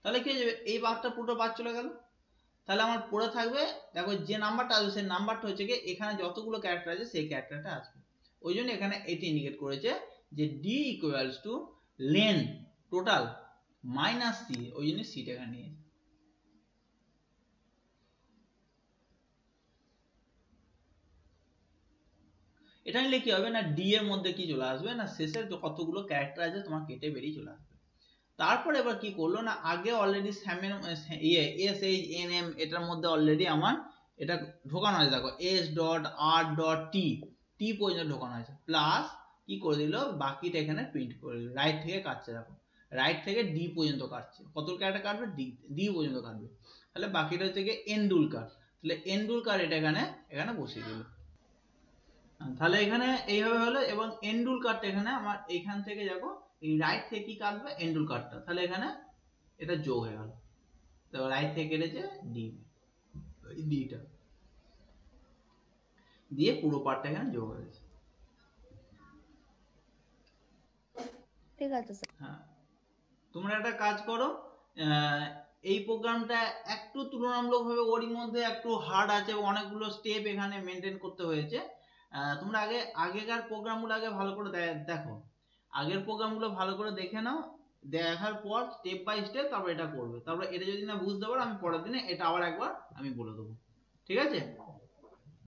Speaker 1: তাহলে কি হয়ে যাবে এই বারটা পুরো বাদ চলে গেল, তাহলে আমার পড়ে থাকবে দেখো যে নাম্বারটা আসবে সেই নাম্বারটা হচ্ছে কি এখানে যতগুলো ক্যারেক্টার আছে সেই ক্যারেক্টারটা আসবে, ওই জন্য এখানে এটি ইন্ডিকেট করেছে যে D equals to len total minus C, ওই জন্য সিটা এখানে নিয়েছে। এটা নিলে কি হবে না ডি এর মধ্যে কি চলে আসবে না শেষের কতগুলো ক্যারেক্টার আছে তোমার কেটে বেরিয়ে চলে আসবে, তারপর এবার কি করলো না আগে অলরেডি SHNM এটার মধ্যে অলরেডি আমার এটা ঢোকানো আছে, দেখো S.R.T পর্যন্ত ঢোকানো আছে, প্লাস কি করে দিল বাকিটা এখানে প্রিন্ট করে দিল, রাইট থেকে কাটছে, দেখো রাইট থেকে ডি পর্যন্ত কাটছে, কত ক্যারেক্টার কাটবে ডি পর্যন্ত কাটবে, তাহলে বাকিটা হচ্ছে গিয়ে এন্ডুলকার, তাহলে এন্ডুলকার এটা এখানে বসিয়ে দিল, তাহলে এখানে এইভাবে হলো, এবং এন্ডুল কার্ডটা এখানে আমার এইখান থেকে দেখো এই রাইট থেকে কি কাটবে এন্ডুল কার্ডটা, তাহলে এখানে এটা যোগ হয়ে গেল, তো রাইট থেকে কেটেছে ডিটা দিয়ে পুরো পার্টটা এখানে যোগ হয়ে গেছে,
Speaker 2: ঠিক আছে স্যার।
Speaker 1: হ্যাঁ তোমরা একটা কাজ করো, এই প্রোগ্রামটা একটু তুলনামূলকভাবে ওরই মধ্যে একটু হার্ড আছে, অনেকগুলো স্টেপ এখানে মেনটেন করতে হয়েছে, তোমরা আগেকার প্রোগ্রামগুলো আগে ভালো করে দেখো, আগের প্রোগ্রামগুলো ভালো করে দেখে নাও, দেখার পর স্টেপ বাই স্টেপ তারপর এটা করবে, তারপর এটা যদি না বুঝতে পারো আমি পরের দিনে এটা আবার একবার আমি বলে দেবো, ঠিক আছে।